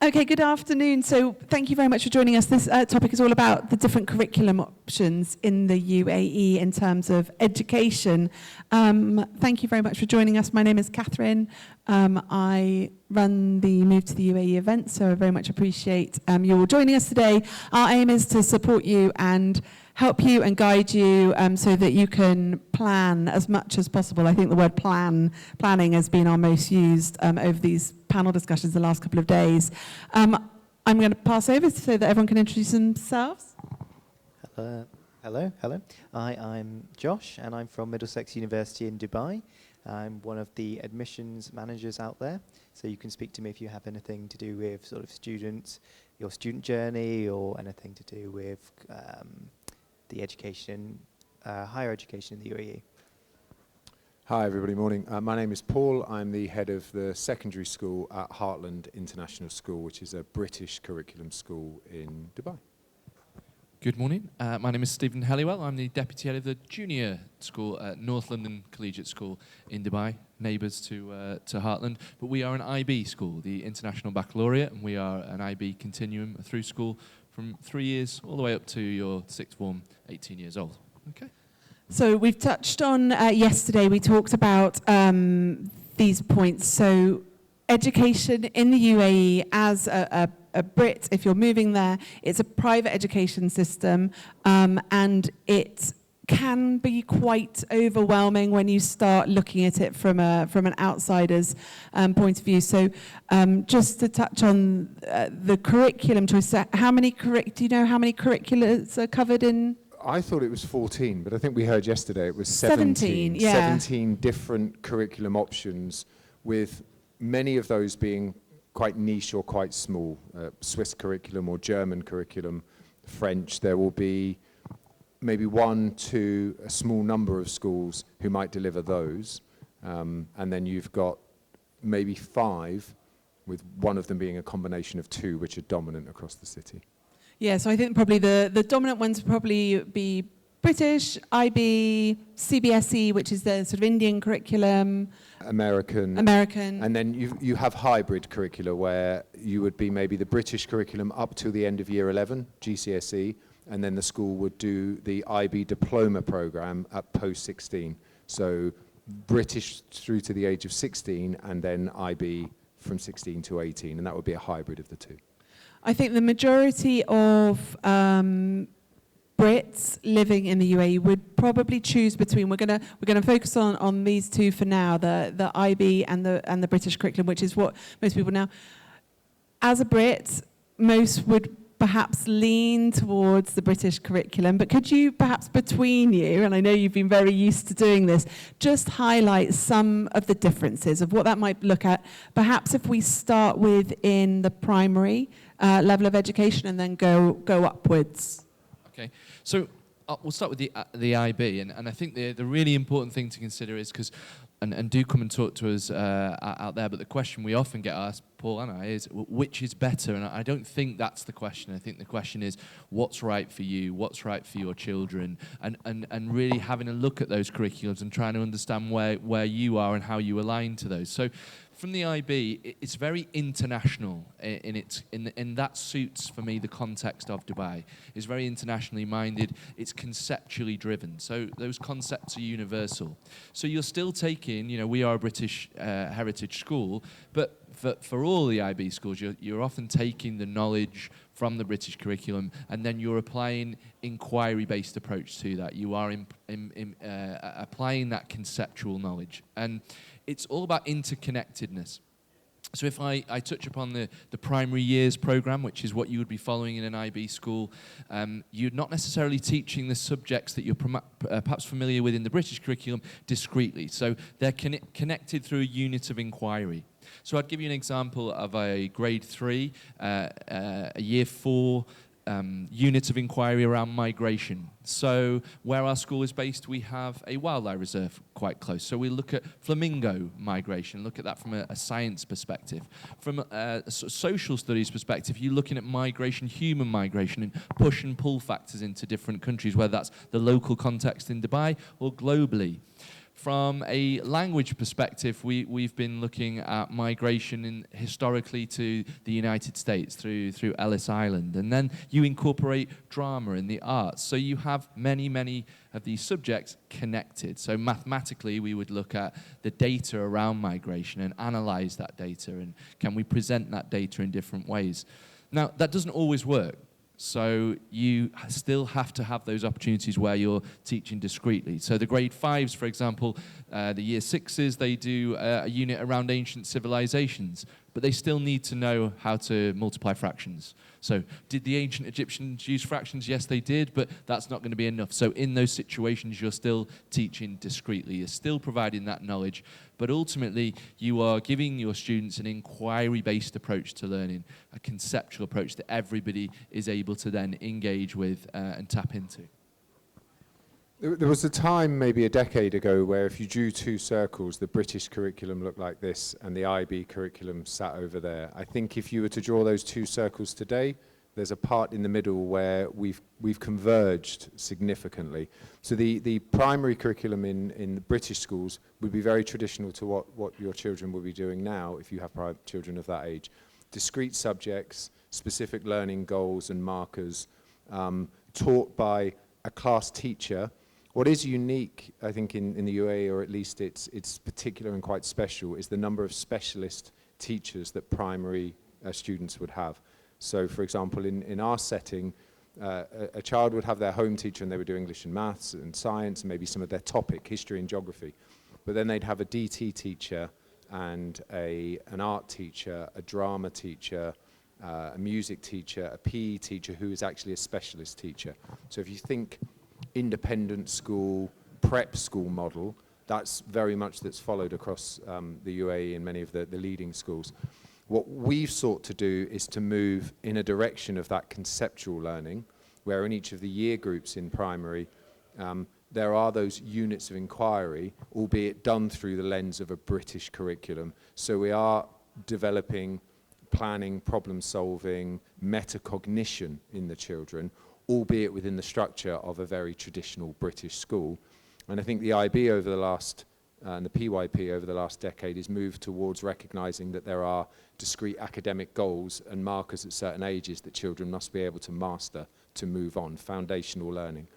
Okay, good afternoon. So thank you very much for joining us. This topic is all about the different curriculum options in the UAE in terms of education. Thank you very much for joining us. My name is Catherine. I run the Move to the UAE event, so I very much appreciate you all joining us today. Our aim is to support you and help you and guide you so that you can plan as much as possible. I think the word planning has been our most used over these panel discussions the last couple of days. I'm going to pass over so that everyone can introduce themselves. Hello. I'm Josh, and I'm from Middlesex University in Dubai. I'm one of the admissions managers out there, so you can speak to me if you have anything to do with sort of students, your student journey, or anything to do with the education, higher education in the UAE. Hi everybody, morning. My name is Paul. I'm the head of the secondary school at Heartland International School, which is a British curriculum school in Dubai. Good morning. My name is Stephen Helliwell. I'm the deputy head of the junior school at North London Collegiate School in Dubai, neighbours to Heartland. But we are an IB school, the International Baccalaureate, and we are an IB continuum through school from 3 years all the way up to your sixth form, 18 years old. Okay. So we've touched on yesterday, we talked about these points. So education in the UAE as a Brit, if you're moving there, it's a private education system, and it can be quite overwhelming when you start looking at it from an outsider's point of view. So just to touch on the curriculum choice, do you know how many curriculums are covered in? I thought it was 14, but I think we heard yesterday it was 17. 17 different curriculum options, with many of those being quite niche or quite small. Swiss curriculum or German curriculum, French. There will be maybe one to a small number of schools who might deliver those. And then you've got maybe 5, with one of them being a combination of 2, which are dominant across the city. Yeah, so I think probably the dominant ones would probably be British, IB, CBSE, which is the sort of Indian curriculum. American. And then you have hybrid curricula where you would be maybe the British curriculum up to the end of year 11, GCSE, and then the school would do the IB diploma program at post 16. So British through to the age of 16, and then IB from 16 to 18, and that would be a hybrid of the two. I think the majority of Brits living in the UAE would probably choose between. We're gonna focus on these two for now, the IB and the British curriculum, which is what most people now. As a Brit, most would perhaps lean towards the British curriculum, but could you perhaps between you, and I know you've been very used to doing this, just highlight some of the differences of what that might look at? Perhaps if we start within the primary level of education and then go upwards. Okay, so we'll start with the IB, and I think the really important thing to consider is, because, and do come and talk to us out there, but the question we often get asked, Paul and I, is which is better? And I don't think that's the question. I think the question is what's right for you, what's right for your children, and really having a look at those curriculums and trying to understand where you are and how you align to those. So from the IB, it's very international in that suits, for me, the context of Dubai. It's very internationally minded. It's conceptually driven. So those concepts are universal. So you're still taking, we are a British heritage school, but for all the IB schools, you're often taking the knowledge from the British curriculum, and then you're applying inquiry-based approach to that. You are applying that conceptual knowledge. And it's all about interconnectedness. So if I touch upon the primary years program, which is what you would be following in an IB school, you're not necessarily teaching the subjects that you're perhaps familiar with in the British curriculum discretely. So they're connected through a unit of inquiry. So I'd give you an example of a grade 3, a year 4 unit of inquiry around migration. So where our school is based, we have a wildlife reserve quite close. So we look at flamingo migration, look at that from a science perspective. From a social studies perspective, you're looking at migration, human migration, and push and pull factors into different countries, whether that's the local context in Dubai or globally. From a language perspective, we've been looking at migration historically to the United States through Ellis Island. And then you incorporate drama and the arts. So you have many of these subjects connected. So mathematically, we would look at the data around migration and analyze that data. And can we present that data in different ways? Now, that doesn't always work. So you still have to have those opportunities where you're teaching discretely. So the grade 5s, for example, the year 6s, they do a unit around ancient civilizations, but they still need to know how to multiply fractions. So did the ancient Egyptians use fractions? Yes, they did, but that's not going to be enough. So in those situations, you're still teaching discretely. You're still providing that knowledge, but ultimately, you are giving your students an inquiry-based approach to learning, a conceptual approach that everybody is able to then engage with and tap into. There was a time, maybe a decade ago, where if you drew two circles, the British curriculum looked like this and the IB curriculum sat over there. I think if you were to draw those two circles today, there's a part in the middle where we've converged significantly. So the primary curriculum in the British schools would be very traditional to what your children will be doing now if you have children of that age. Discrete subjects, specific learning goals and markers, taught by a class teacher. What is unique, I think, in the UAE, or at least it's particular and quite special, is the number of specialist teachers that primary students would have. So, for example, in our setting, a child would have their home teacher and they would do English and maths and science and maybe some of their topic, history and geography. But then they'd have a DT teacher and an art teacher, a drama teacher, a music teacher, a PE teacher who is actually a specialist teacher. So if you think independent school, prep school model, that's very much that's followed across the UAE and many of the leading schools. What we've sought to do is to move in a direction of that conceptual learning, where in each of the year groups in primary, there are those units of inquiry, albeit done through the lens of a British curriculum. So we are developing planning, problem solving, metacognition in the children, albeit within the structure of a very traditional British school. And I think the IB over the last, and the PYP over the last decade has moved towards recognizing that there are discrete academic goals and markers at certain ages that children must be able to master to move on, foundational learning.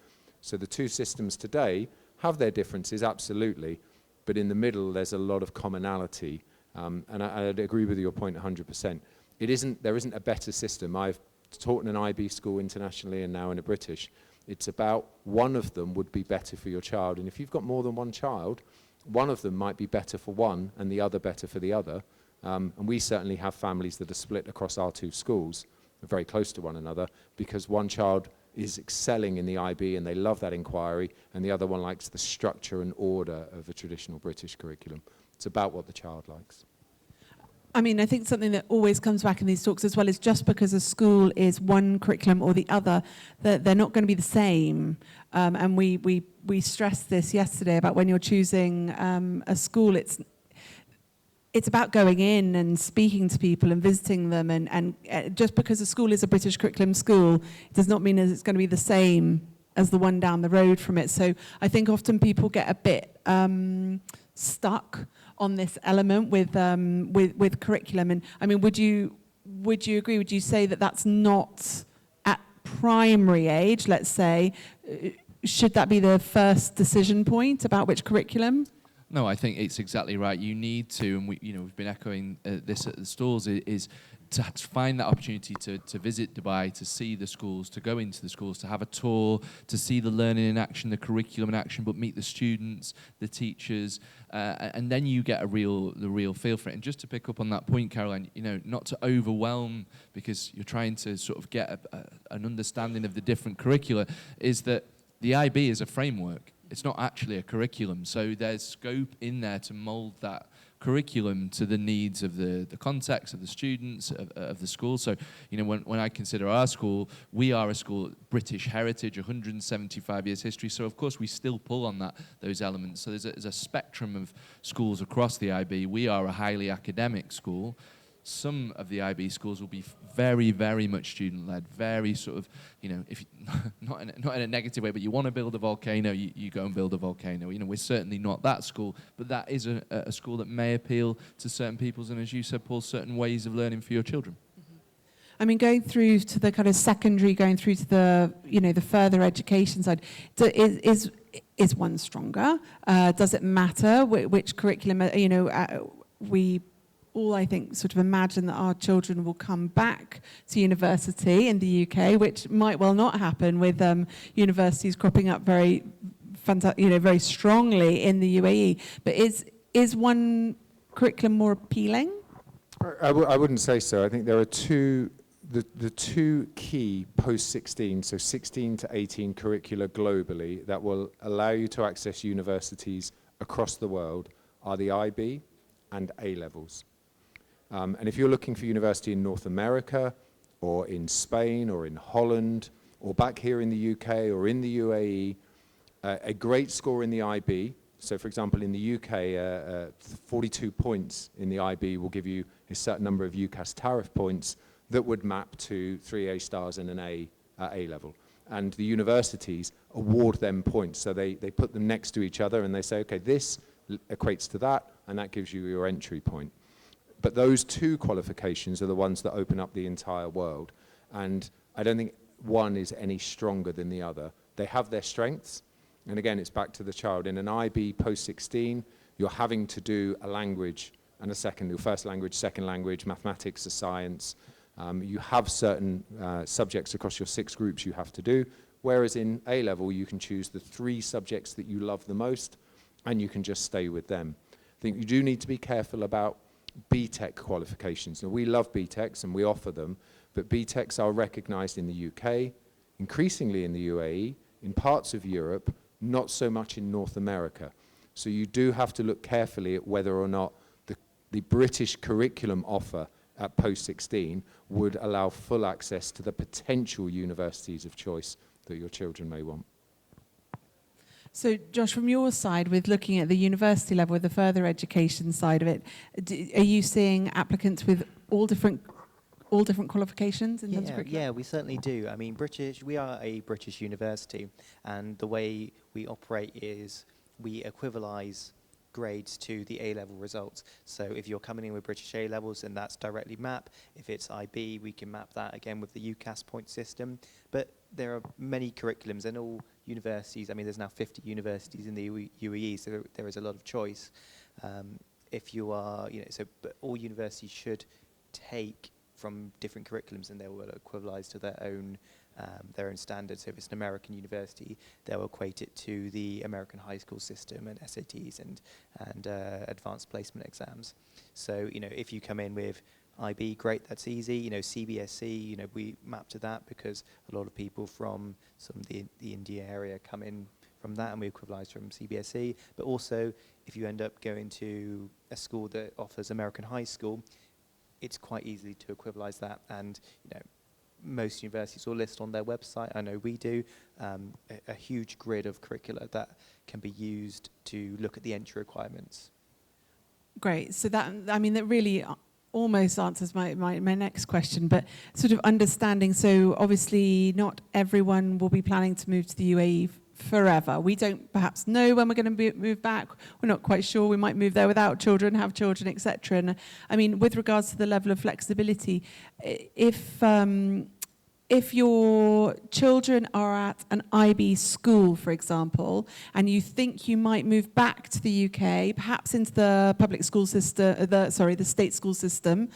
So the two systems today have their differences, absolutely, but in the middle there's a lot of commonality. And I'd agree with your point 100%. There isn't a better system. I've taught in an IB school internationally and now in a British. It's about one of them would be better for your child. And if you've got more than one child, one of them might be better for one and the other better for the other. And we certainly have families that are split across our two schools, very close to one another, because one child is excelling in the IB and they love that inquiry, and the other one likes the structure and order of a traditional British curriculum. It's about what the child likes. I mean, I think something that always comes back in these talks as well is just because a school is one curriculum or the other, that they're not going to be the same. And we stressed this yesterday about when you're choosing a school, it's about going in and speaking to people and visiting them. And just because a school is a British curriculum school, it does not mean that it's going to be the same as the one down the road from it. So I think often people get a bit stuck on this element with curriculum. And I mean, would you agree? Would you say that that's not at primary age? Let's say, should that be the first decision point about which curriculum? No, I think it's exactly right. You need to, and we've been echoing this at the stalls, is to find that opportunity to visit Dubai, to see the schools, to go into the schools, to have a tour, to see the learning in action, the curriculum in action, but meet the students, the teachers, and then you get the real feel for it. And just to pick up on that point, Caroline, not to overwhelm, because you're trying to sort of get an understanding of the different curricula, is that the IB is a framework. It's not actually a curriculum. So there's scope in there to mold that curriculum to the needs of the context of the students of the school. So when I consider our school, we are a school British heritage, 175 years history. So of course we still pull on those elements. So there's a spectrum of schools across the IB. We are a highly academic school. Some of the IB schools will be very, very much student-led, very sort of, if not in a negative way, but you want to build a volcano, you go and build a volcano. We're certainly not that school, but that is a school that may appeal to certain people's, and as you said, Paul, certain ways of learning for your children. I mean, going through to the kind of secondary, going through to the, the further education side, is one stronger? Does it matter which curriculum, we all, I think, sort of imagine that our children will come back to university in the UK, which might well not happen with universities cropping up very strongly in the UAE. But is one curriculum more appealing? I wouldn't say so. I think there are the two key post-16, so 16 to 18 curricula globally that will allow you to access universities across the world are the IB and A levels. And if you're looking for university in North America or in Spain or in Holland or back here in the UK or in the UAE, a great score in the IB, so for example in the UK, 42 points in the IB will give you a certain number of UCAS tariff points that would map to 3 A stars and an A at A level. And the universities award them points. So they put them next to each other and they say, okay, this equates to that, and that gives you your entry point. But those two qualifications are the ones that open up the entire world. And I don't think one is any stronger than the other. They have their strengths. And again, it's back to the child. In an IB post-16, you're having to do a language and your first language, second language, mathematics or science. You have certain subjects across your 6 groups you have to do, whereas in A level you can choose the 3 subjects that you love the most and you can just stay with them. I think you do need to be careful about BTEC qualifications. Now, we love BTECs and we offer them, but BTECs are recognised in the UK, increasingly in the UAE, in parts of Europe, not so much in North America. So you do have to look carefully at whether or not the British curriculum offer at post-16 would allow full access to the potential universities of choice that your children may want. So, Josh, from your side, with looking at the university level, with the further education side of it, are you seeing applicants with all different qualifications in terms of curriculum? Yeah, we certainly do. I mean, we are a British university, and the way we operate is we equivalize grades to the A-level results. So if you're coming in with British A-levels, then that's directly map. If it's IB, we can map that again with the UCAS point system. But there are many curriculums, and all universities, I mean, there's now 50 universities in the UAE, so there is a lot of choice. If you are, but all universities should take from different curriculums, and they will equivalize to their own standards. So if it's an American university, they'll equate it to the American high school system and SATs and advanced placement exams. So, if you come in with IB, great, that's easy. CBSE, we map to that because a lot of people from some of the India area come in from that, and we equivalize from CBSE. But also, if you end up going to a school that offers American high school, it's quite easy to equivalize that, and most universities will list on their website, I know we do, a huge grid of curricula that can be used to look at the entry requirements. Great. So that really almost answers my next question, but sort of understanding, so obviously not everyone will be planning to move to the UAE forever. We don't perhaps know when we're going to move back. We're not quite sure. We might move there without children, have children, etc. And I mean, with regards to the level of flexibility, if your children are at an IB school, for example, and you think you might move back to the UK, perhaps into the public school system, the state school system,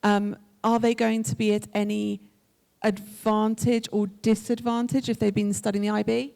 are they going to be at any advantage or disadvantage if they've been studying the IB?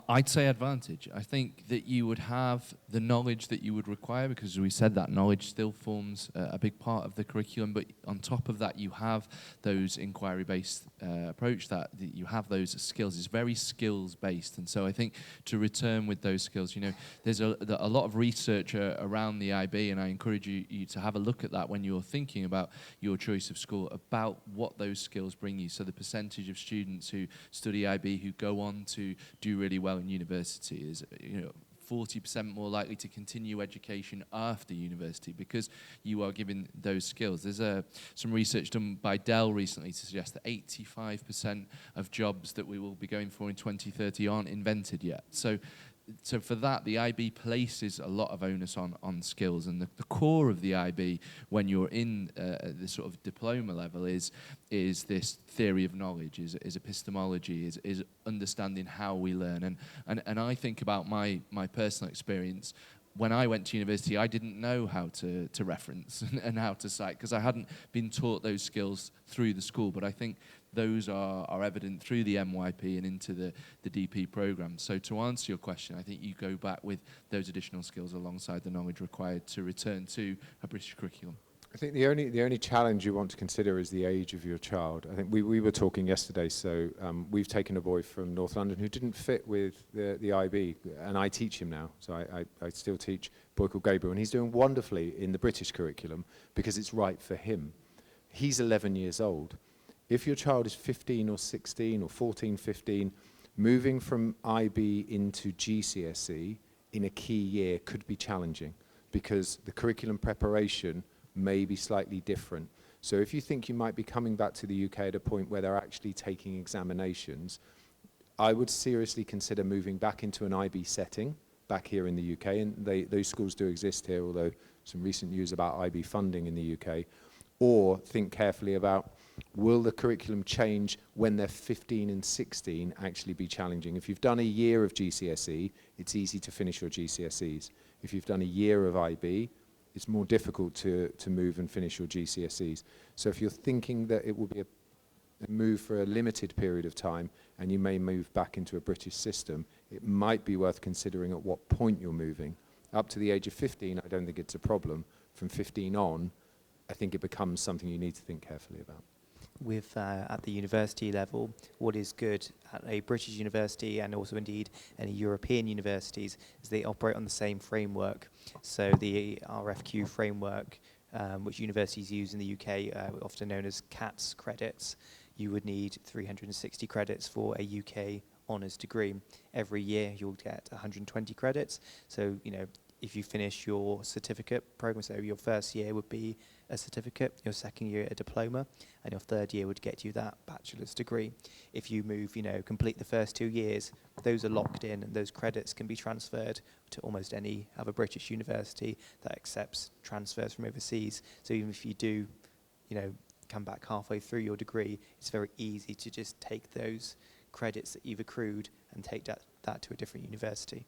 I'd say advantage. I think that you would have the knowledge that you would require, because as we said, that knowledge still forms a big part of the curriculum, but on top of that you have those inquiry-based approach, that you have those skills. It's very skills-based, and so I think to return with those skills, there's a lot of research around the IB, and I encourage you to have a look at that when you're thinking about your choice of school, about what those skills bring you. So the percentage of students who study IB who go on to do really well in university is 40% more likely to continue education after university because you are given those skills. There's some research done by Dell recently to suggest that 85% of jobs that we will be going for in 2030 aren't invented yet. So for that, the IB places a lot of onus on skills, and the core of the IB when you're in the sort of diploma level is this theory of knowledge, is epistemology, is understanding how we learn. And I think about my personal experience. When I went to university, I didn't know how to reference and how to cite because I hadn't been taught those skills through the school. But I think those are evident through the MYP and into the DP program. So to answer your question, I think you go back with those additional skills alongside the knowledge required to return to a British curriculum. I think the only challenge you want to consider is the age of your child. I think we were talking yesterday, so we've taken a boy from North London who didn't fit with the IB, and I teach him now, so I still teach a boy called Gabriel, and he's doing wonderfully in the British curriculum because it's right for him. He's 11 years old. If your child is 15 or 16 or 14, 15, moving from IB into GCSE in a key year could be challenging because the curriculum preparation may be slightly different. So if you think you might be coming back to the UK at a point where they're actually taking examinations, I would seriously consider moving back into an IB setting back here in the UK, and those schools do exist here, although some recent news about IB funding in the UK, or think carefully about, will the curriculum change when they're 15 and 16 actually be challenging? If you've done a year of GCSE, it's easy to finish your GCSEs. If you've done a year of IB, it's more difficult to move and finish your GCSEs. So if you're thinking that it will be a move for a limited period of time and you may move back into a British system, it might be worth considering at what point you're moving. Up to the age of 15, I don't think it's a problem. From 15 on, I think it becomes something you need to think carefully about. With at the university level, what is good at a British university and also indeed any European universities is they operate on the same framework. So the RFQ framework, which universities use in the UK, often known as CATS credits, you would need 360 credits for a UK honours degree. Every year you'll get 120 credits. So, you know, if you finish your certificate program, so your first year would be a certificate, your second year a diploma, and your third year would get you that bachelor's degree. If you move, you know, complete the first 2 years, those are locked in and those credits can be transferred to almost any other British university that accepts transfers from overseas. So even if you do, you know, come back halfway through your degree, it's very easy to just take those credits that you've accrued and take that to a different university.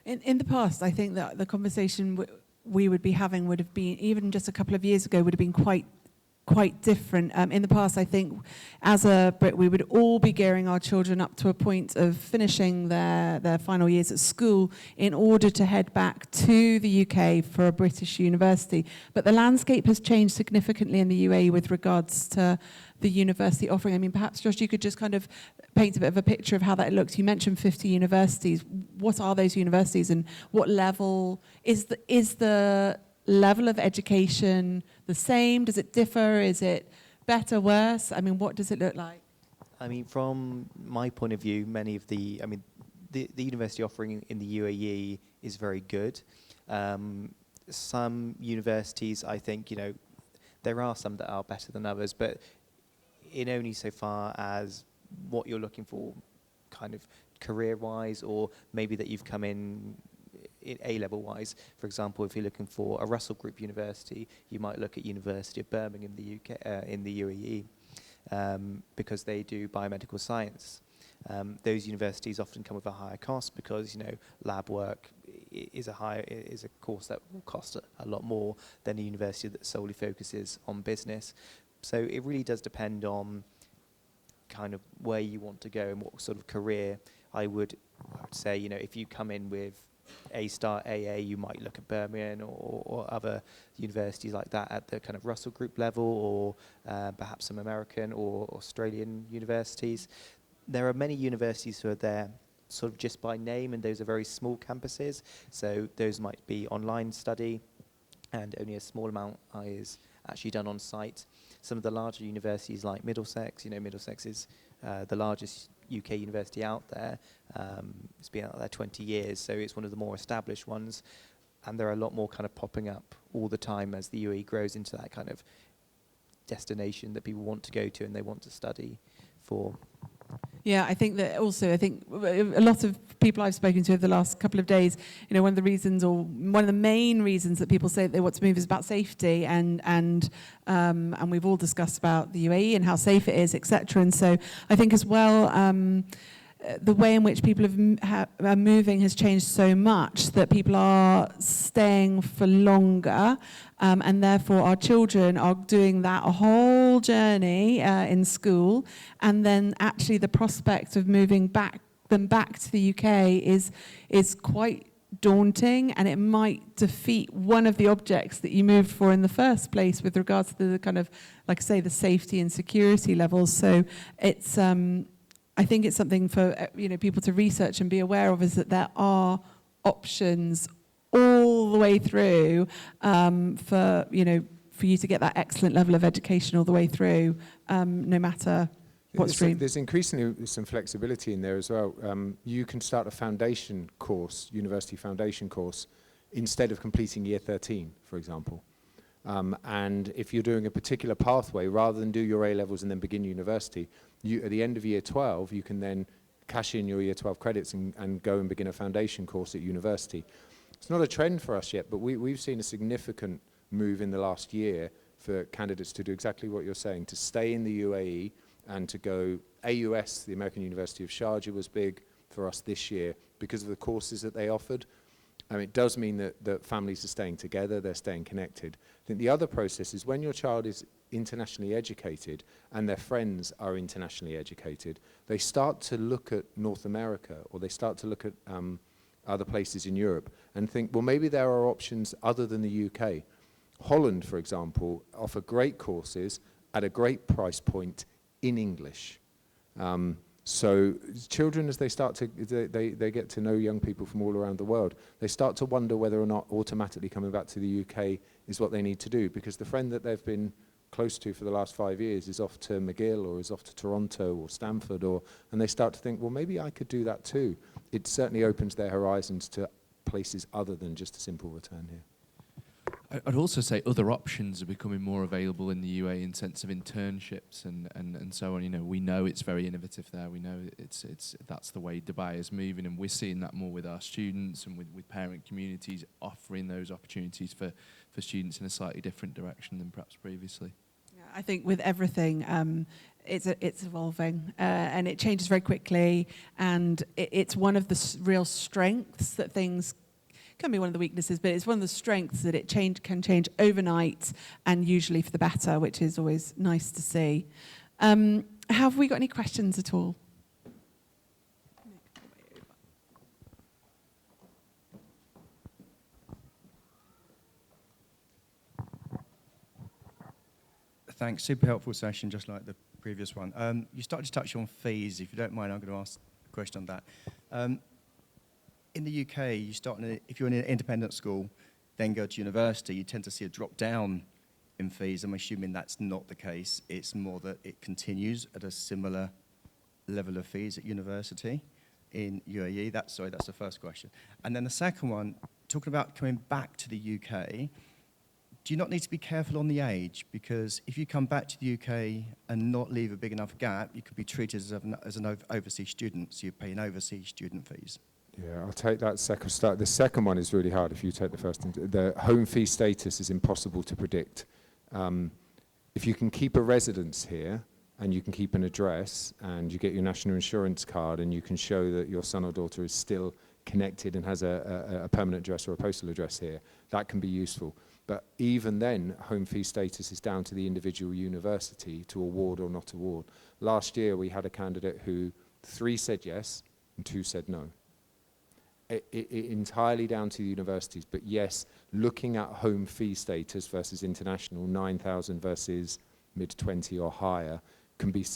In the past, I think that the conversation we would be having would have been, even just a couple of years ago, would have been quite different. In the past, I think, as a Brit, we would all be gearing our children up to a point of finishing their final years at school in order to head back to the UK for a British university. But the landscape has changed significantly in the UAE with regards to the university offering. I mean, perhaps, Josh, you could just kind of paint a bit of a picture of how that looks. You mentioned 50 universities. What are those universities, and what level is the level of education the same? Does it differ? Is it better, worse? I mean, what does it look like? I mean, from my point of view, many of the university offering in the UAE is very good. Some universities, I think, you know, there are some that are better than others, but in only so far as what you're looking for kind of career-wise, or maybe that you've come in A-level wise. For example, if you're looking for a Russell Group university, you might look at University of Birmingham in the UK, in the UAE, because they do biomedical science. Those universities often come with a higher cost because, you know, lab work is a course that will cost a lot more than a university that solely focuses on business. So it really does depend on kind of where you want to go and what sort of career. I would say, you know, if you come in with A-star AA, you might look at Birmingham or other universities like that at the kind of Russell Group level, or perhaps some American or Australian universities. There are many universities who are there sort of just by name, and those are very small campuses. So those might be online study, and only a small amount is actually done on site. Some of the larger universities like Middlesex, you know, Middlesex is the largest UK university out there. It's been out there 20 years, so it's one of the more established ones. And there are a lot more kind of popping up all the time as the UAE grows into that kind of destination that people want to go to and they want to study for. Yeah, I think that also, I think a lot of people I've spoken to over the last couple of days, you know, one of the reasons, or one of the main reasons that people say that they want to move is about safety, and we've all discussed about the UAE and how safe it is, etc. And so I think as well, the way in which people are moving has changed so much that people are staying for longer, and therefore our children are doing that a whole journey in school, and then actually the prospect of moving back to the UK is quite daunting, and it might defeat one of the objects that you moved for in the first place with regards to the kind of, like I say, the safety and security levels. So it's I think it's something for people to research and be aware of, is that there are options all the way through for you to get that excellent level of education all the way through, no matter what stream. There's increasingly some flexibility in there as well. You can start a foundation course, university foundation course, instead of completing year 13, for example. And if you're doing a particular pathway, rather than do your A-levels and then begin university, at the end of year 12, you can then cash in your year 12 credits and go and begin a foundation course at university. It's not a trend for us yet, but we've seen a significant move in the last year for candidates to do exactly what you're saying, to stay in the UAE and to go. AUS, the American University of Sharjah, was big for us this year because of the courses that they offered. It does mean that families are staying together, they're staying connected. I think the other process is when your child is internationally educated and their friends are internationally educated, they start to look at North America, or they start to look at other places in Europe and think, well, maybe there are options other than the UK. Holland, for example, offer great courses at a great price point in English. So children, as they start to, they get to know young people from all around the world, they start to wonder whether or not automatically coming back to the UK is what they need to do, because the friend that they've been close to for the last 5 years is off to McGill or is off to Toronto or Stanford, and they start to think, well, maybe I could do that too. It certainly opens their horizons to places other than just a simple return here. I'd also say other options are becoming more available in the UAE in sense of internships and so on. We know it's very innovative there. We know that's the way Dubai is moving, and we're seeing that more with our students and with parent communities offering those opportunities for students in a slightly different direction than perhaps previously. Yeah, I think with everything, it's evolving and it changes very quickly, and it's one of the real strengths that things can be one of the weaknesses, but it's one of the strengths that it can change overnight and usually for the better, which is always nice to see. Have we got any questions at all? Thanks, super helpful session, just like the previous one. You started to touch on fees. If you don't mind, I'm going to ask a question on that. In the UK, if you're in an independent school, then go to university, you tend to see a drop down in fees. I'm assuming that's not the case. It's more that it continues at a similar level of fees at university in UAE. That's the first question. And then the second one, talking about coming back to the UK, do you not need to be careful on the age? Because if you come back to the UK and not leave a big enough gap, you could be treated as an overseas student, so you're paying overseas student fees. Yeah, I'll take that second start. The second one is really hard if you take the first. The home fee status is impossible to predict. If you can keep a residence here and you can keep an address and you get your national insurance card and you can show that your son or daughter is still connected and has a permanent address or a postal address here, that can be useful. But even then, home fee status is down to the individual university to award or not award. Last year, we had a candidate who 3 said yes and 2 said no. It entirely down to the universities, but yes, looking at home fee status versus international, 9,000 versus mid-20 or higher, can be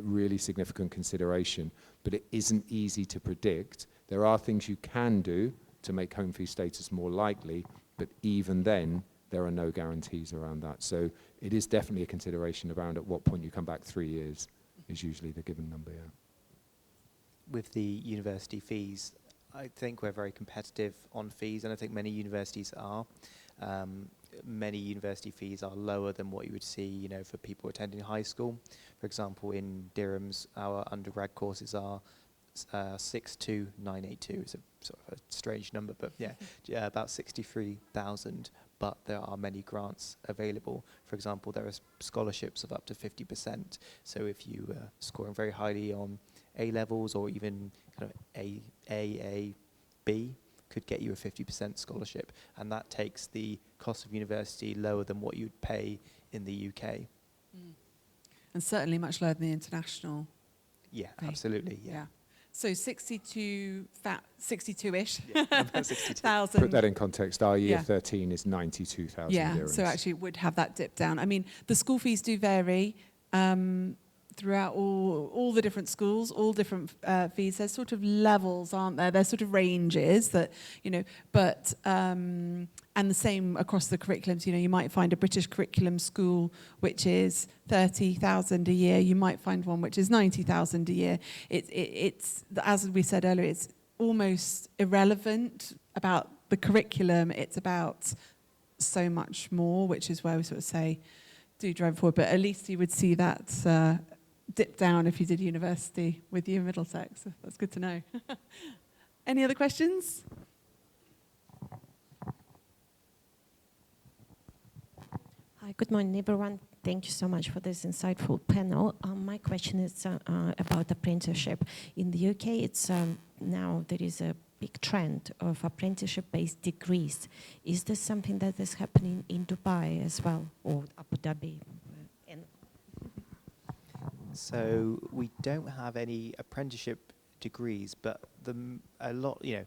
really significant consideration, but it isn't easy to predict. There are things you can do to make home fee status more likely, but even then, there are no guarantees around that. So it is definitely a consideration around at what point you come back. 3 years is usually the given number, yeah. with the university fees, I think we're very competitive on fees, and I think many universities are. Many university fees are lower than what you would see, you know, for people attending high school. For example, in dirhams, our undergrad courses are 62982. It's a sort of a strange number, but yeah, about 63,000. But there are many grants available. For example, there are scholarships of up to 50%. So if you are scoring very highly on A levels or even kind of A, B, could get you a 50% scholarship, and that takes the cost of university lower than what you'd pay in the UK. And certainly much lower than the international. Yeah, pay. Absolutely. Yeah. So 62-ish About 62. thousand. Put that in context, our year Yeah. 13 is 92,000 Yeah, dirhams. so actually it would have that dip down. I mean, the school fees do vary throughout all the different schools, all different fees. There's sort of levels, aren't there? There's sort of ranges that, you know, but, and the same across the curriculums. You know, you might find a British curriculum school which is 30,000 a year. You might find one which is 90,000 a year. It's, as we said earlier, it's almost irrelevant about the curriculum. It's about so much more, which is where we sort of say, do drive forward. But at least you would see that dip down if you did university with you in Middlesex. That's good to know. Any other questions? Hi, good morning, everyone. Thank you so much for this insightful panel. My question is about apprenticeship. In the UK, it's now there is a big trend of apprenticeship-based degrees. Is this something that is happening in Dubai as well, or Abu Dhabi? So we don't have any apprenticeship degrees, but a lot, you know,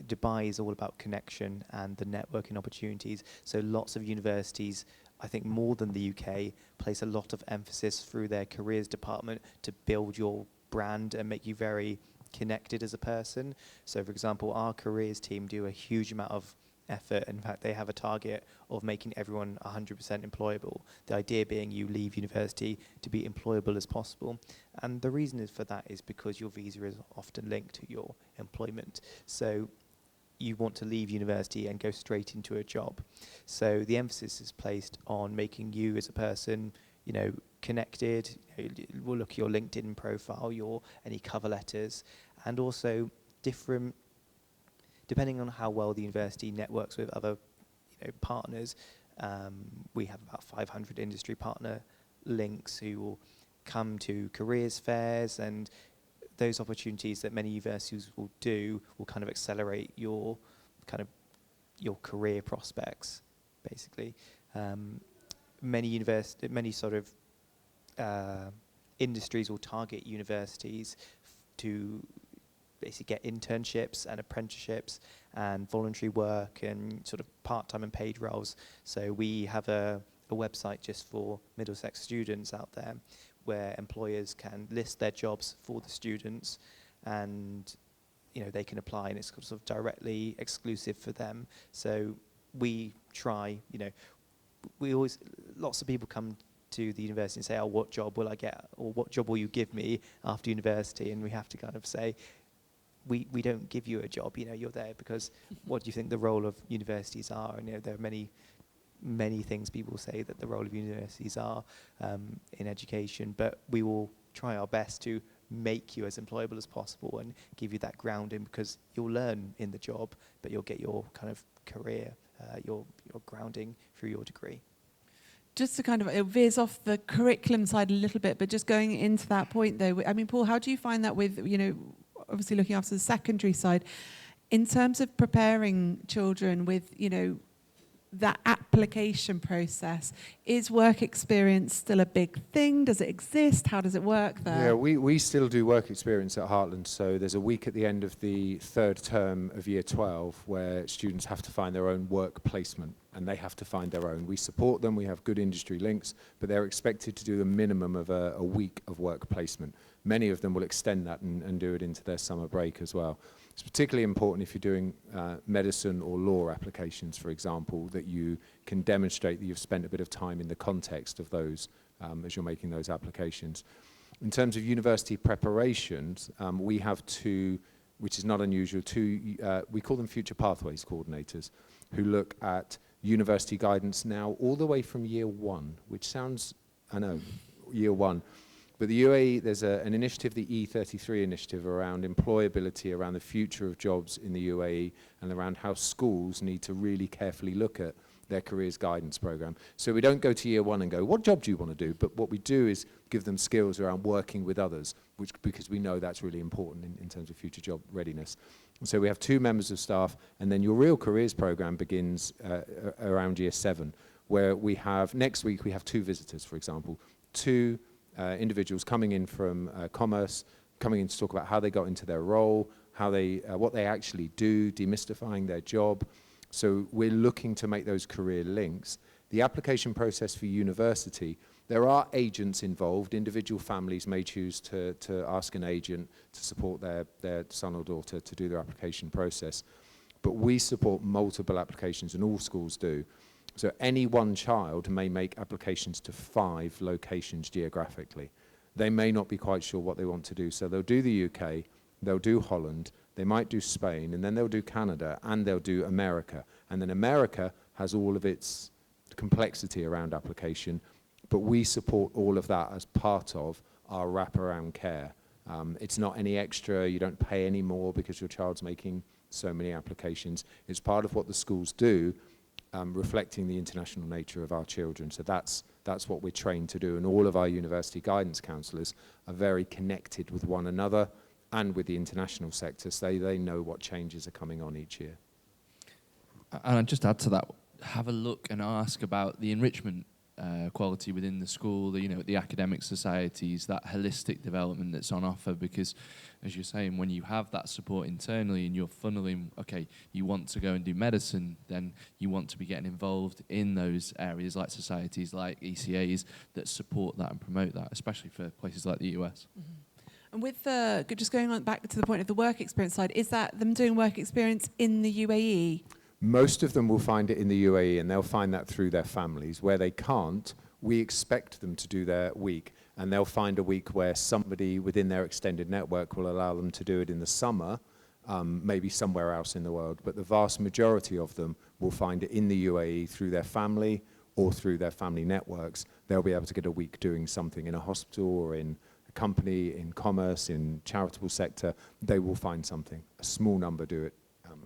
Dubai is all about connection and the networking opportunities. So lots of universities, I think more than the UK, place a lot of emphasis through their careers department to build your brand and make you very connected as a person. So for example, our careers team do a huge amount of effort. In fact, they have a target of making everyone 100% employable. The idea being you leave university to be employable as possible. And the reason for that is because your visa is often linked to your employment. So you want to leave university and go straight into a job. So the emphasis is placed on making you as a person, you know, connected. We'll look at your LinkedIn profile, any cover letters, and also different, depending on how well the university networks with other, you know, partners. We have about 500 industry partner links who will come to careers fairs, and those opportunities that many universities will do will kind of accelerate your career prospects, basically. Many sort of industries will target universities to basically get internships and apprenticeships and voluntary work and sort of part-time and paid roles. So we have a website just for Middlesex students out there where employers can list their jobs for the students, and you know they can apply, and it's sort of directly exclusive for them. So we try, you know, lots of people come to the university and say, oh, what job will I get, or what job will you give me after university? And we have to kind of say, we don't give you a job, you know, you're there because what do you think the role of universities are? And you know, there are many things people say that the role of universities are in education, but we will try our best to make you as employable as possible and give you that grounding, because you'll learn in the job, but you'll get your kind of career, your grounding through your degree. Just to kind of, it veers off the curriculum side a little bit, but just going into that point though, I mean, Paul, how do you find that with, you know, obviously looking after the secondary side, in terms of preparing children with, you know, that application process? Is work experience still a big thing? Does it exist? How does it work there? Yeah, we still do work experience at Heartland. So there's a week at the end of the third term of year 12 where students have to find their own work placement, and they have to find their own. We support them, we have good industry links, but they're expected to do a minimum of a week of work placement. Many of them will extend that and do it into their summer break as well. It's particularly important if you're doing medicine or law applications, for example, that you can demonstrate that you've spent a bit of time in the context of those as you're making those applications. In terms of university preparations, we have two, which is not unusual, we call them Future Pathways coordinators, who look at university guidance now all the way from year one, which sounds, I know, year one. But the UAE, there's an initiative, the E33 initiative, around employability, around the future of jobs in the UAE, and around how schools need to really carefully look at their careers guidance program. So we don't go to year one and go, what job do you want to do? But what we do is give them skills around working with others, because we know that's really important in terms of future job readiness. So we have 2 members of staff, and then your real careers program begins around year 7, where we have, next week we have 2 visitors, for example, 2 individuals coming in from commerce, coming in to talk about how they got into their role, how they, what they actually do, demystifying their job. So we're looking to make those career links. The application process for university, there are agents involved. Individual families may choose to ask an agent to support their son or daughter to do their application process. But we support multiple applications, and all schools do. So any one child may make applications to 5 locations geographically. They may not be quite sure what they want to do, so they'll do the UK, they'll do Holland, they might do Spain, and then they'll do Canada, and they'll do America. And then America has all of its complexity around application, but we support all of that as part of our wraparound care. It's not any extra, you don't pay any more because your child's making so many applications. It's part of what the schools do, reflecting the international nature of our children. So that's what we're trained to do, and all of our university guidance counsellors are very connected with one another and with the international sector, so they know what changes are coming on each year. And I'd just add to that, have a look and ask about the enrichment quality within the school, the academic societies, that holistic development that's on offer, because as you're saying, when you have that support internally and you're funneling, okay, you want to go and do medicine, then you want to be getting involved in those areas like societies, like ECAs that support that and promote that, especially for places like the US. Mm-hmm. And with just going on back to the point of the work experience side, is that them doing work experience in the UAE? Most of them will find it in the UAE, and they'll find that through their families. Where they can't, we expect them to do their week, and they'll find a week where somebody within their extended network will allow them to do it in the summer, maybe somewhere else in the world. But the vast majority of them will find it in the UAE through their family or through their family networks. They'll be able to get a week doing something in a hospital or in a company, in commerce, in charitable sector. They will find something. A small number do it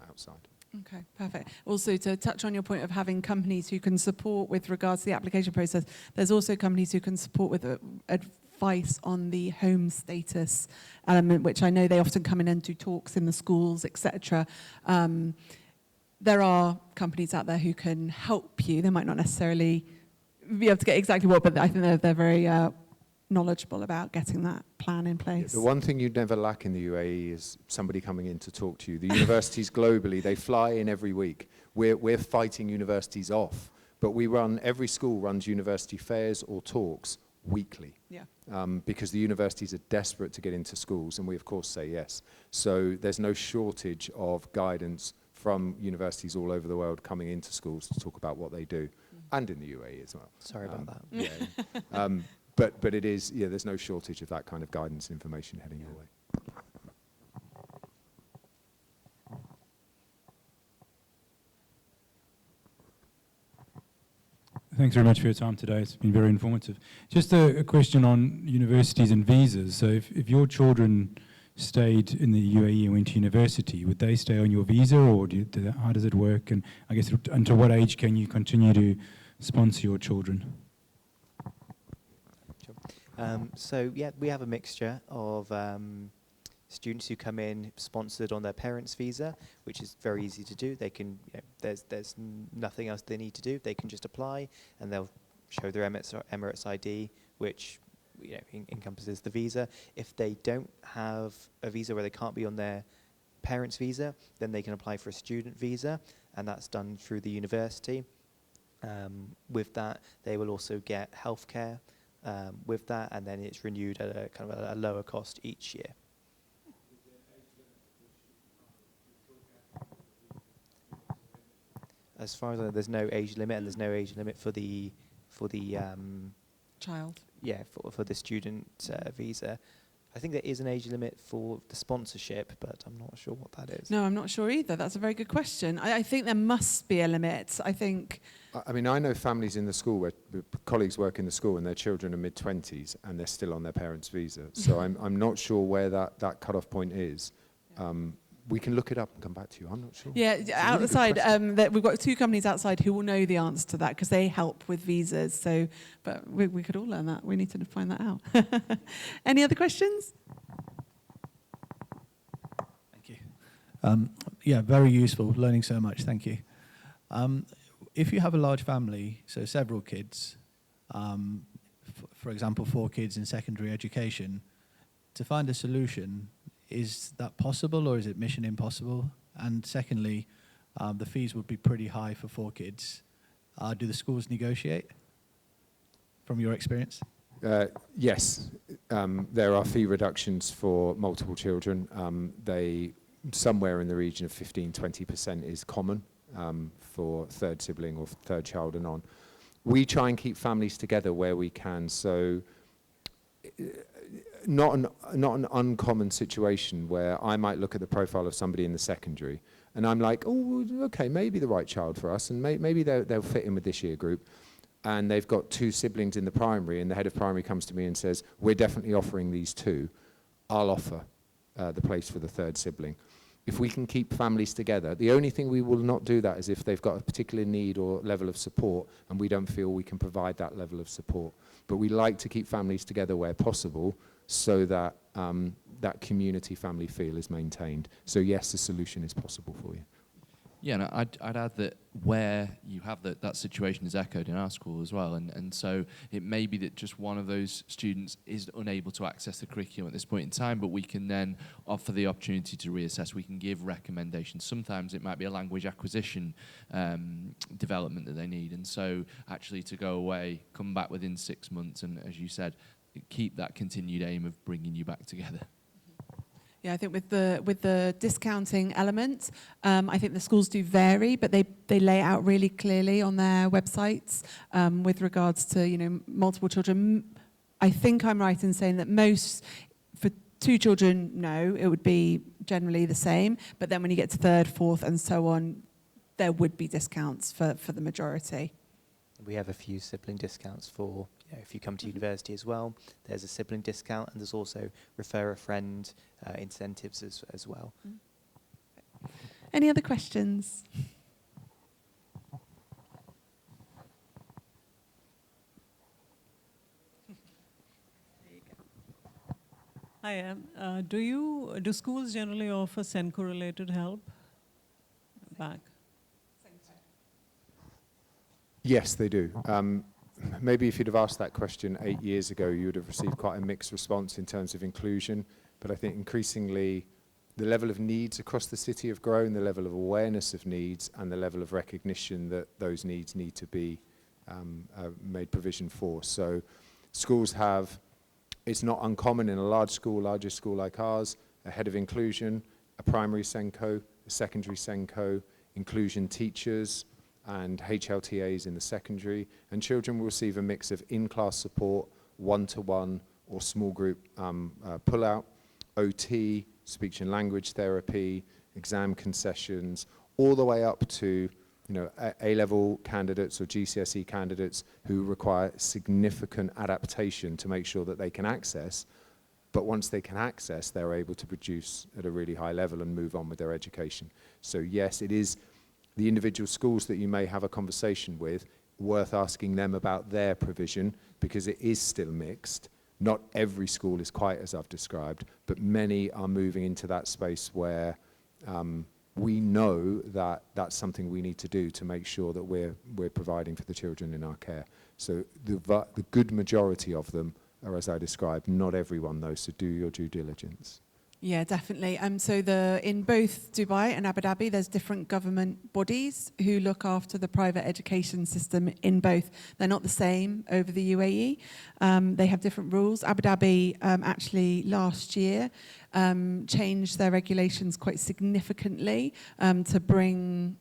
outside. Okay, perfect. Also, to touch on your point of having companies who can support with regards to the application process, there's also companies who can support with advice on the home status element, which I know they often come in and do talks in the schools, etc. There are companies out there who can help you. They might not necessarily be able to get exactly what, but I think they're very knowledgeable about getting that plan in place. The one thing you'd never lack in the UAE is somebody coming in to talk to you. The universities globally, they fly in every week. We're fighting universities off, but every school runs university fairs or talks weekly. Yeah. Because the universities are desperate to get into schools, and we of course say yes. So there's no shortage of guidance from universities all over the world coming into schools to talk about what they do, and in the UAE as well. Sorry about that. Yeah. But it is, there's no shortage of that kind of guidance and information heading your way. Thanks very much for your time today. It's been very informative. Just a question on universities and visas. So if your children stayed in the UAE and went to university, would they stay on your visa, or how does it work? And I guess until what age can you continue to sponsor your children? So yeah, we have a mixture of students who come in sponsored on their parents' visa, which is very easy to do. They can, there's nothing else they need to do. They can just apply, and they'll show their Emirates ID, which encompasses the visa. If they don't have a visa where they can't be on their parents' visa, then they can apply for a student visa, and that's done through the university. With that, they will also get healthcare. With that, and then it's renewed at a kind of a lower cost each year. As far as I know, there's no age limit, and there's no age limit for the Child. for the student visa. I think there is an age limit for the sponsorship, but I'm not sure what that is. No, I'm not sure either. That's a very good question. I think there must be a limit. I think... I mean, I know families in the school where colleagues work in the school and their children are mid-20s and they're still on their parents' visa. So I'm not sure where that cut-off point is. We can look it up and come back to you. I'm not sure. Yeah, outside, we've got 2 companies outside who will know the answer to that because they help with visas. So, but we could all learn that. We need to find that out. Any other questions? Thank you. Yeah, very useful. Learning so much. Thank you. If you have a large family, so several kids, for example, 4 kids in secondary education, to find a solution, is that possible or is it mission impossible? And secondly, the fees would be pretty high for 4 kids. Do the schools negotiate, from your experience? Yes, there are fee reductions for multiple children. Somewhere in the region of 15-20% is common for third sibling or third child and on. We try and keep families together where we can, so not an uncommon situation where I might look at the profile of somebody in the secondary and I'm like, oh, okay, maybe the right child for us, and maybe they'll fit in with this year group. And they've got 2 siblings in the primary, and the head of primary comes to me and says, we're definitely offering these 2. I'll offer the place for the third sibling. If we can keep families together, the only thing we will not do that is if they've got a particular need or level of support and we don't feel we can provide that level of support. But we like to keep families together where possible so that that community family feel is maintained. So yes, the solution is possible for you. Yeah, and I'd add that where you have that situation is echoed in our school as well, and so it may be that just one of those students is unable to access the curriculum at this point in time, but we can then offer the opportunity to reassess. We can give recommendations. Sometimes it might be a language acquisition development that they need, and so actually to go away, come back within 6 months, and as you said, keep that continued aim of bringing you back together. Yeah, I think with the discounting element, I think the schools do vary, but they lay out really clearly on their websites with regards to multiple children. I think I'm right in saying that most for 2 children, no, it would be generally the same. But then when you get to 3rd, 4th, and so on, there would be discounts for the majority. We have a few sibling discounts for, if you come to university as well, there's a sibling discount, and there's also refer a friend incentives as well. Any other questions? Hi, do schools generally offer SENCO-related help back? Yes, they do. Maybe if you'd have asked that question 8 years ago, you would have received quite a mixed response in terms of inclusion. But I think increasingly the level of needs across the city have grown, the level of awareness of needs, and the level of recognition that those needs need to be made provision for. So schools have, it's not uncommon in a larger school like ours, a head of inclusion, a primary SENCO, a secondary SENCO, inclusion teachers, and HLTAs in the secondary, and children will receive a mix of in-class support, one-to-one or small group pull-out, OT, speech and language therapy, exam concessions, all the way up to A-level candidates or GCSE candidates who require significant adaptation to make sure that they can access, but once they can access, they're able to produce at a really high level and move on with their education. So yes, it is the individual schools that you may have a conversation with, worth asking them about their provision, because it is still mixed. Not every school is quite as I've described, but many are moving into that space where we know that that's something we need to do to make sure that we're providing for the children in our care. So the good majority of them are as I described, not everyone though, so do your due diligence. Yeah, definitely. So in both Dubai and Abu Dhabi, there's different government bodies who look after the private education system in both. They're not the same over the UAE. They have different rules. Abu Dhabi actually last year changed their regulations quite significantly to bring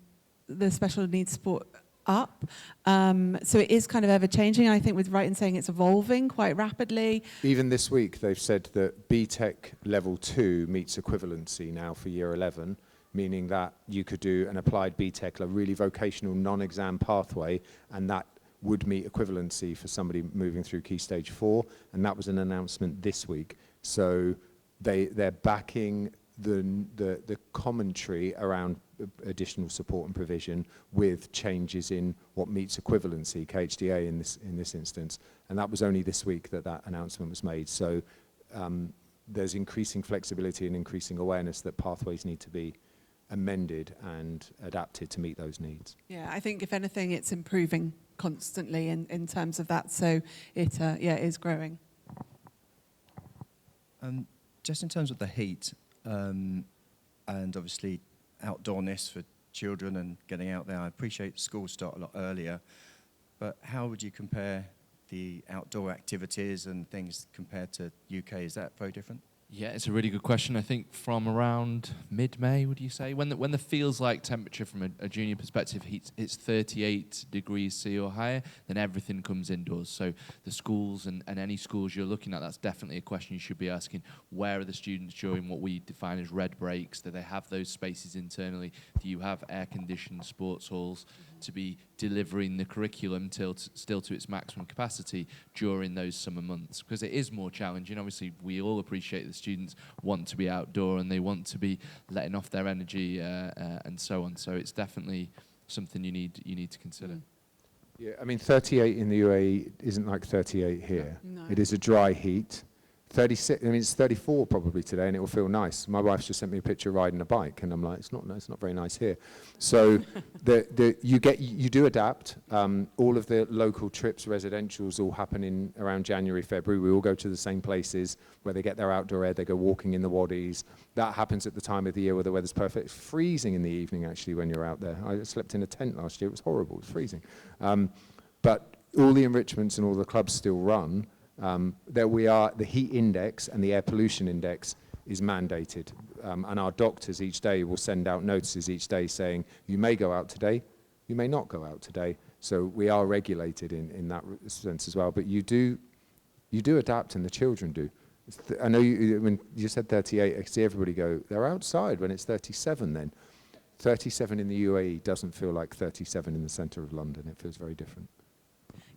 the special needs support up. So it is kind of ever-changing. I think we're right in saying it's evolving quite rapidly. Even this week, they've said that BTEC Level 2 meets equivalency now for Year 11, meaning that you could do an applied BTEC, a really vocational non-exam pathway, and that would meet equivalency for somebody moving through Key Stage 4, and that was an announcement this week. So they're backing the commentary around additional support and provision with changes in what meets equivalency, KHDA in this instance, and that was only this week that announcement was made. So there's increasing flexibility and increasing awareness that pathways need to be amended and adapted to meet those needs. Yeah, I think if anything, it's improving constantly in terms of that. So it is growing. Just in terms of the heat, and obviously outdoorness for children and getting out there, I appreciate schools start a lot earlier, but how would you compare the outdoor activities and things compared to UK? Is that very different? Yeah, it's a really good question. I think from around mid-May, would you say? When the feels like temperature from a junior perspective it's 38 degrees C or higher, then everything comes indoors. So the schools and any schools you're looking at, that's definitely a question you should be asking. Where are the students during what we define as red breaks? Do they have those spaces internally? Do you have air-conditioned sports halls to be delivering the curriculum still to its maximum capacity during those summer months? Because it is more challenging. Obviously, we all appreciate the students want to be outdoor and they want to be letting off their energy and so on. So it's definitely something you need to consider. Yeah, I mean, 38 in the UAE isn't like 38 here. No. It is a dry heat. 36, I mean, it's 34 probably today, and it will feel nice. My wife's just sent me a picture riding a bike, and I'm like, it's not very nice here. So you do adapt. All of the local trips, residentials, all happen in around January, February. We all go to the same places where they get their outdoor air. They go walking in the wadis. That happens at the time of the year where the weather's perfect. It's freezing in the evening, actually, when you're out there. I slept in a tent last year. It was horrible. It was freezing. But all the enrichments and all the clubs still run. There we are, the heat index and the air pollution index is mandated. And our doctors each day will send out notices each day saying, you may go out today, you may not go out today. So we are regulated in that sense as well. But you do adapt, and the children do. I know when you said 38, I see everybody go, they're outside when it's 37 then. 37 in the UAE doesn't feel like 37 in the centre of London. It feels very different.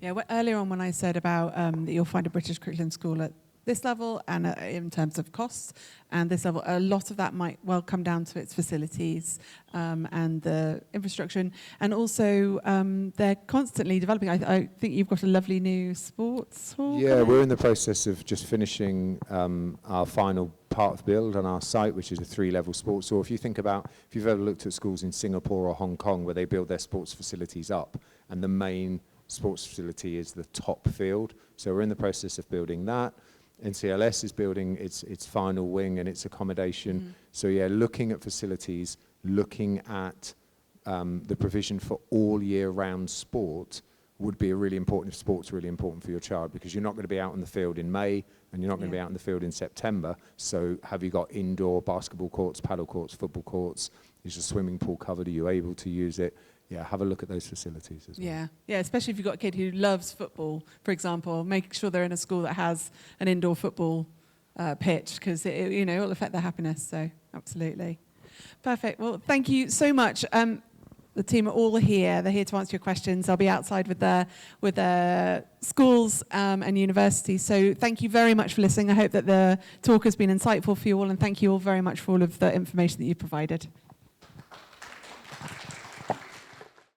Yeah, earlier on when I said about that you'll find a British curriculum school at this level and in terms of costs and this level, a lot of that might well come down to its facilities and the infrastructure. And also they're constantly developing. I think you've got a lovely new sports hall. Yeah, we're in the process of just finishing our final part of the build on our site, which is a 3-level sports hall. If you've ever looked at schools in Singapore or Hong Kong where they build their sports facilities up and the main sports facility is the top field. So we're in the process of building that. NCLS is building its final wing and its accommodation. Mm-hmm. So yeah, looking at facilities, looking at the provision for all year round sport would be really important if sport's really important for your child, because you're not going to be out in the field in May and you're not going to be out in the field in September. So have you got indoor basketball courts, paddle courts, football courts? Is your swimming pool covered? Are you able to use it? Yeah, have a look at those facilities as well. Yeah, especially if you've got a kid who loves football, for example, make sure they're in a school that has an indoor football pitch, because it'll affect their happiness. So absolutely. Perfect. Well, thank you so much. The team are all here. They're here to answer your questions. I'll be outside with their schools and universities. So thank you very much for listening. I hope that the talk has been insightful for you all, and thank you all very much for all of the information that you've provided.